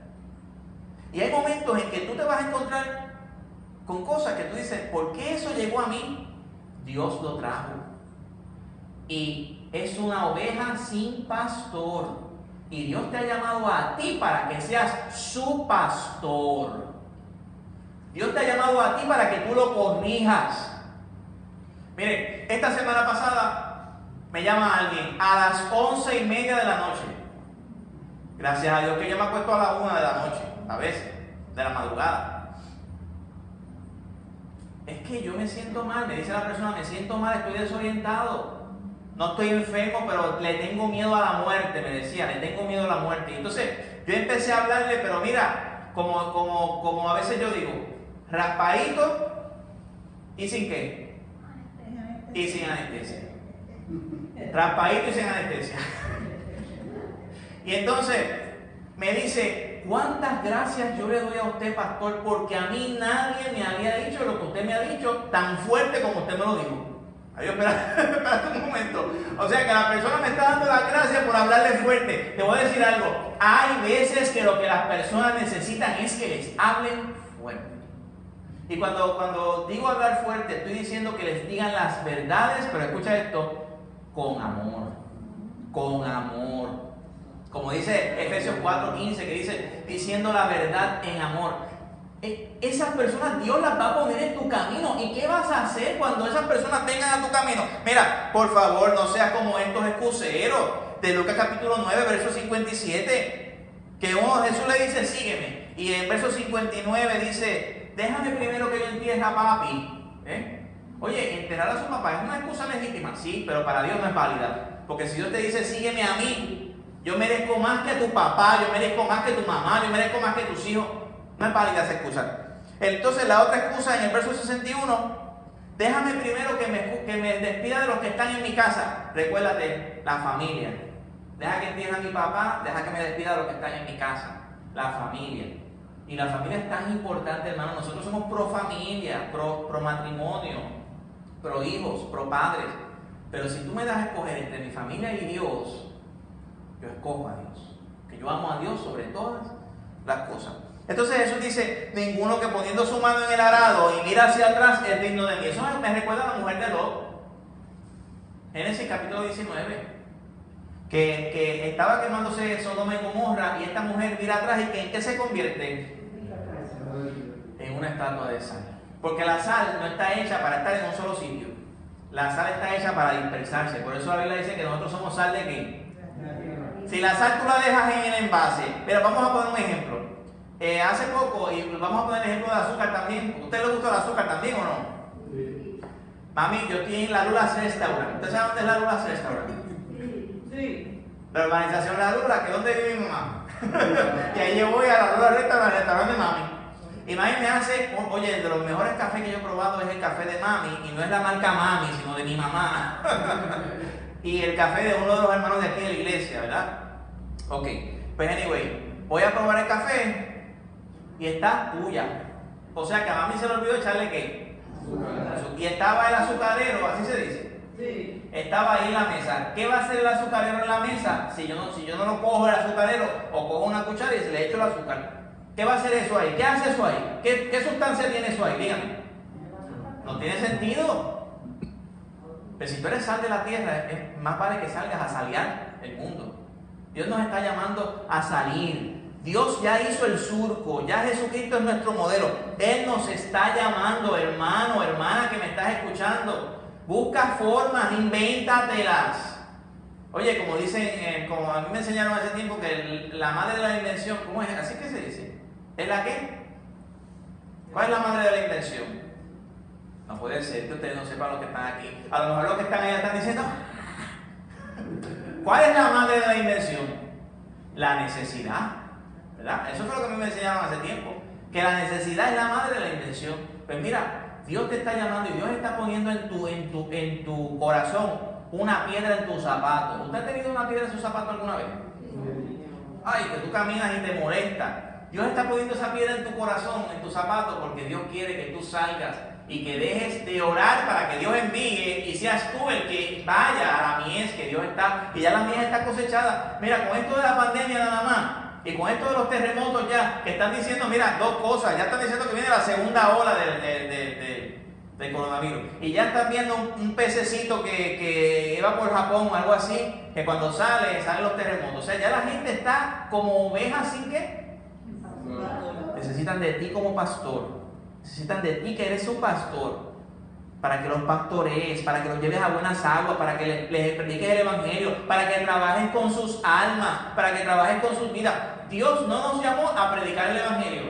Y hay momentos en que tú te vas a encontrar con cosas que tú dices, ¿por qué eso llegó a mí? Dios lo trajo. Y es una oveja sin pastor. Y Dios te ha llamado a ti para que seas su pastor. Dios te ha llamado a ti para que tú lo corrijas. Mire, esta semana pasada me llama alguien a las 11:30 de la noche. Gracias a Dios que yo me acuesto a las 1 de la noche, a veces, de la madrugada. Es que yo me siento mal, me dice la persona, me siento mal, estoy desorientado. No estoy enfermo, pero le tengo miedo a la muerte, me decía, le tengo miedo a la muerte. Y entonces yo empecé a hablarle, pero mira, como a veces yo digo, raspadito y sin qué. Y sin anestesia. Raspadito y sin anestesia. Y entonces me dice, ¿cuántas gracias yo le doy a usted, pastor? Porque a mí nadie me había dicho lo que usted me ha dicho tan fuerte como usted me lo dijo. Adiós, espérate un momento. O sea que la persona me está dando las gracias por hablarle fuerte. Te voy a decir algo. Hay veces que lo que las personas necesitan es que les hablen fuerte. Y cuando digo hablar fuerte, estoy diciendo que les digan las verdades, pero escucha esto, con amor. Con amor. Como dice Efesios 4:15, que dice, diciendo la verdad en amor. Esas personas Dios las va a poner en tu camino. ¿Y qué vas a hacer cuando esas personas vengan a tu camino? Mira, por favor, no seas como estos excuseros de Lucas capítulo 9, verso 57. Que Jesús le dice, sígueme. Y en verso 59 dice, déjame primero que yo entierre a papi. Oye, enterrar a su papá es una excusa legítima, sí, pero para Dios no es válida. Porque si Dios te dice, sígueme a mí, yo merezco más que tu papá, yo merezco más que tu mamá, yo merezco más que tus hijos. No es válida esa excusa. Entonces la otra excusa en el verso 61, déjame primero que me despida de los que están en mi casa. Recuérdate, la familia. Deja que entierre a mi papá, deja que me despida de los que están en mi casa. La familia. Y la familia es tan importante, hermano. Nosotros somos pro familia, pro matrimonio, pro hijos, pro padres. Pero si tú me das a escoger entre mi familia y Dios, yo escojo a Dios. Que yo amo a Dios sobre todas las cosas. Entonces Jesús dice, ninguno que poniendo su mano en el arado y mira hacia atrás es digno de mí. Eso me recuerda a la mujer de Lot. Génesis capítulo 19. Que estaba quemándose Sodoma y Gomorra y esta mujer mira atrás y ¿en qué se convierte? En una estatua de sal. Porque la sal no está hecha para estar en un solo sitio. La sal está hecha para dispersarse. Por eso la Biblia dice que nosotros somos sal de ¿qué? Si la sal tú la dejas en el envase. Pero vamos a poner un ejemplo. Hace poco, y vamos a poner el ejemplo de azúcar también. ¿A usted le gusta el azúcar también o no? Sí. Mami, yo estoy en la Lula's Restaurant. ¿Usted sabe dónde es la Lula's Restaurant? Sí. La urbanización La Lula, que ¿dónde vive mi mamá? Y ahí yo voy a la rueda recta al restaurante de mami. Y mami me hace, oye, de los mejores cafés que yo he probado es el café de mami. Y no es la marca mami, sino de mi mamá. Y el café de uno de los hermanos de aquí de la iglesia, ¿verdad? Ok, pues anyway, voy a probar el café y está puya. O sea que a mami se le olvidó echarle ¿qué? Azúcar. Y estaba el azucarero, así se dice. Sí. Estaba ahí en la mesa. ¿Qué va a hacer el azucarero en la mesa? Si yo no lo cojo el azucarero o cojo una cuchara y se le echo el azúcar. ¿Qué va a hacer eso ahí? ¿Qué hace eso ahí? ¿Qué sustancia tiene eso ahí? Dígame. No tiene sentido. Pero si tú eres sal de la tierra, es más vale que salgas a salir el mundo. Dios nos está llamando a salir. Dios ya hizo el surco, ya Jesucristo es nuestro modelo. Él nos está llamando, hermano, hermana que me estás escuchando. Busca formas, invéntatelas. Oye, como dicen, como a mí me enseñaron hace tiempo que la madre de la invención, ¿cómo es? ¿Así que se dice? ¿Es la qué? ¿Cuál es la madre de la invención? No puede ser que ustedes no sepan lo que están aquí. A lo mejor los que están allá están diciendo. ¿Cuál es la madre de la invención? La necesidad, ¿verdad? Eso fue lo que a mí me enseñaron hace tiempo. Que la necesidad es la madre de la invención. Pues mira, Dios te está llamando y Dios está poniendo en tu corazón una piedra en tu zapato. ¿Usted ha tenido una piedra en su zapato alguna vez? Ay, que tú caminas y te molesta. Dios está poniendo esa piedra en tu corazón, en tu zapato, porque Dios quiere que tú salgas y que dejes de orar para que Dios envíe y seas tú el que vaya a la mies que Dios está, que ya la mies está cosechada. Mira, con esto de la pandemia nada más y con esto de los terremotos ya, que están diciendo, mira, dos cosas, ya están diciendo que viene la segunda ola del coronavirus y ya están viendo un pececito que iba por Japón o algo así, que cuando salen los terremotos. O sea, ya la gente está como ovejas sin qué. Necesitan de ti como pastor. Necesitan de ti que eres su pastor, para que los pastorees, para que los lleves a buenas aguas, para que les prediques el evangelio, para que trabajes con sus almas, para que trabajes con sus vidas. Dios no nos llamó a predicar el evangelio.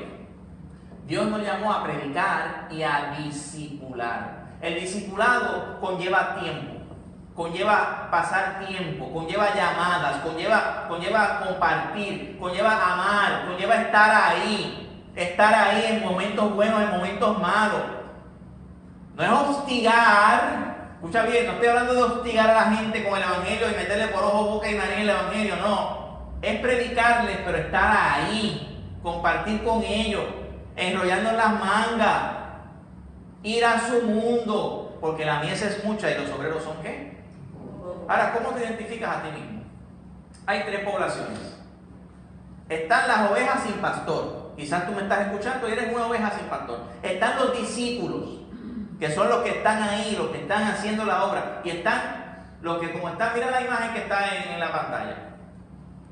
Dios nos llamó a predicar y a discipular. El discipulado conlleva tiempo, conlleva pasar tiempo, conlleva llamadas, conlleva compartir, conlleva amar, conlleva estar ahí en momentos buenos, en momentos malos. No es hostigar, escucha bien, no estoy hablando de hostigar a la gente con el evangelio y meterle por ojo, boca y nariz el evangelio, no. Es predicarles, pero estar ahí, compartir con ellos, enrollando las mangas, ir a su mundo, porque la mies es mucha y los obreros son ¿qué? Ahora, ¿cómo te identificas a ti mismo? Hay tres poblaciones. Están las ovejas sin pastor. Quizás tú me estás escuchando y eres una oveja sin pastor. Están los discípulos, que son los que están ahí, los que están haciendo la obra. Y están los que como están, mira la imagen que está en la pantalla.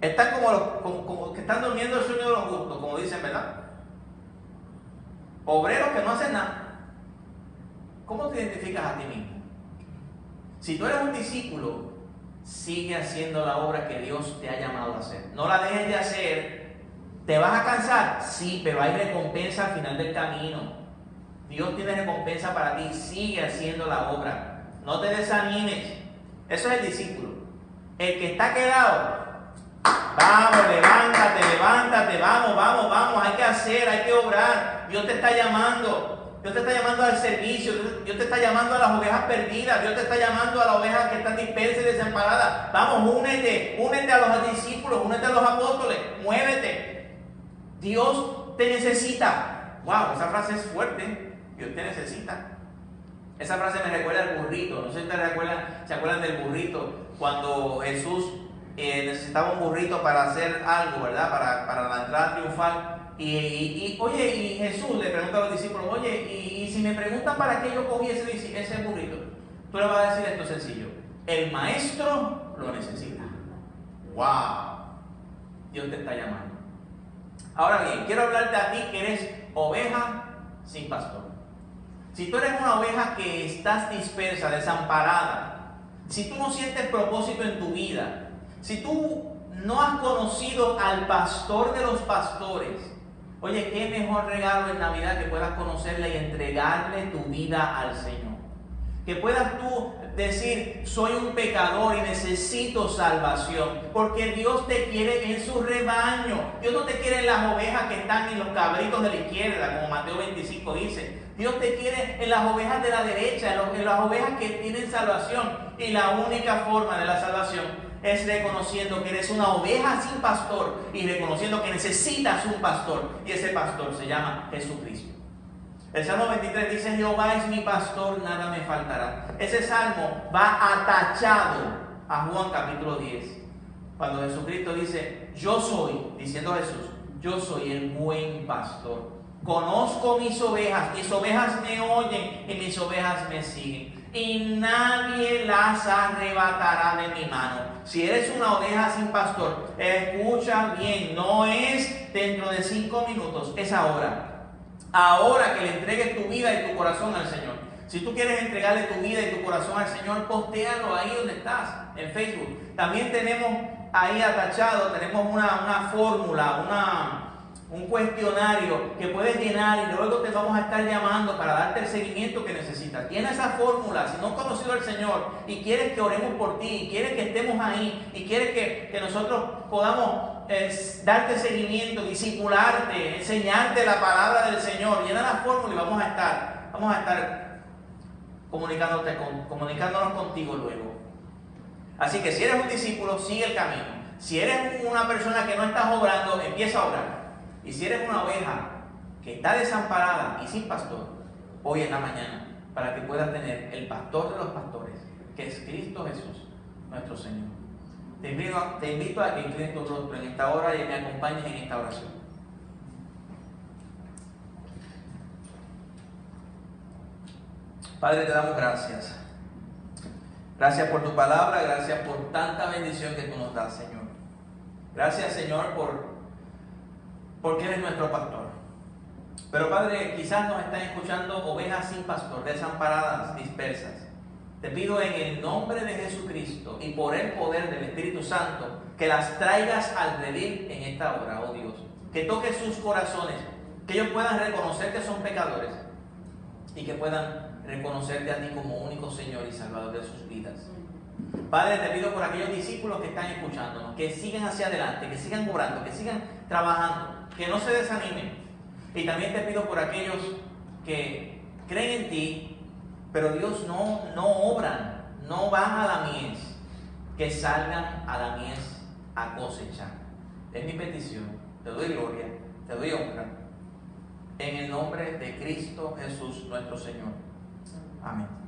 Están como que están durmiendo el sueño de los justos, como dicen, ¿verdad? Obreros que no hacen nada. ¿Cómo te identificas a ti mismo? Si tú eres un discípulo, sigue haciendo la obra que Dios te ha llamado a hacer. No la dejes de hacer. ¿Te vas a cansar? Sí, pero hay recompensa al final del camino. Dios tiene recompensa para ti. Sigue haciendo la obra. No te desanimes. Eso es el discípulo. El que está quedado, vamos, levántate, vamos. Hay que hacer, hay que obrar. Dios te está llamando. Dios te está llamando al servicio. Dios te está llamando a las ovejas perdidas. Dios te está llamando a las ovejas que están dispersas y desamparadas. Vamos, únete a los discípulos, únete a los apóstoles, muévete. Dios te necesita. Wow, esa frase es fuerte. Dios te necesita. Esa frase me recuerda al burrito. No sé si se acuerdan del burrito cuando Jesús necesitaba un burrito para hacer algo, ¿verdad? Para la entrada triunfal. Y Jesús le pregunta a los discípulos, oye, y si me preguntan para qué yo cogí ese burrito, tú le vas a decir esto sencillo: el maestro lo necesita. Wow, Dios te está llamando. Ahora bien, quiero hablarte a ti que eres oveja sin pastor. Si tú eres una oveja que estás dispersa, desamparada, si tú no sientes propósito en tu vida, si tú no has conocido al pastor de los pastores, oye, qué mejor regalo en Navidad que puedas conocerle y entregarle tu vida al Señor. Que puedas tú decir, soy un pecador y necesito salvación. Porque Dios te quiere en su rebaño. Dios no te quiere en las ovejas que están en los cabritos de la izquierda, como Mateo 25 dice. Dios te quiere en las ovejas de la derecha, en las ovejas que tienen salvación. Y la única forma de la salvación es reconociendo que eres una oveja sin pastor y reconociendo que necesitas un pastor. Y ese pastor se llama Jesucristo. El Salmo 23 dice, Jehová es mi pastor, nada me faltará. Ese salmo va atachado a Juan capítulo 10. Cuando Jesucristo dice, yo soy, diciendo Jesús, yo soy el buen pastor. Conozco mis ovejas me oyen y mis ovejas me siguen. Y nadie las arrebatará de mi mano. Si eres una oveja sin pastor, escucha bien, no es dentro de 5 minutos, es ahora. Ahora que le entregues tu vida y tu corazón al Señor. Si tú quieres entregarle tu vida y tu corazón al Señor, postéalo ahí donde estás, en Facebook. También tenemos ahí atachado, tenemos una fórmula, un cuestionario que puedes llenar y luego te vamos a estar llamando para darte el seguimiento que necesitas. Llena esa fórmula. Si no has conocido al Señor y quieres que oremos por ti, y quieres que estemos ahí, y quieres que nosotros podamos darte seguimiento, discipularte, enseñarte la palabra del Señor, llena la fórmula y vamos a estar comunicándonos contigo luego. Así que si eres un discípulo, sigue el camino. Si eres una persona que no estás obrando, empieza a obrar. Y si eres una oveja que está desamparada y sin pastor, hoy en la mañana, para que puedas tener el pastor de los pastores, que es Cristo Jesús, nuestro Señor. Te invito a que inclines tu rostro en esta hora y me acompañes en esta oración. Padre, te damos gracias. Gracias por tu palabra, gracias por tanta bendición que tú nos das, Señor. Gracias, Señor, porque eres nuestro pastor. Pero, Padre, quizás nos están escuchando ovejas sin pastor, desamparadas, dispersas. Te pido en el nombre de Jesucristo y por el poder del Espíritu Santo que las traigas al redil en esta hora, oh Dios. Que toques sus corazones, que ellos puedan reconocer que son pecadores y que puedan reconocerte a ti como único Señor y Salvador de sus vidas. Padre, te pido por aquellos discípulos que están escuchándonos, que sigan hacia adelante, que sigan obrando, que sigan trabajando, que no se desanimen. Y también te pido por aquellos que creen en ti, pero Dios no obran, no van a la mies, que salgan a la mies a cosechar. Es mi petición, te doy gloria, te doy honra, en el nombre de Cristo Jesús nuestro Señor. Amén.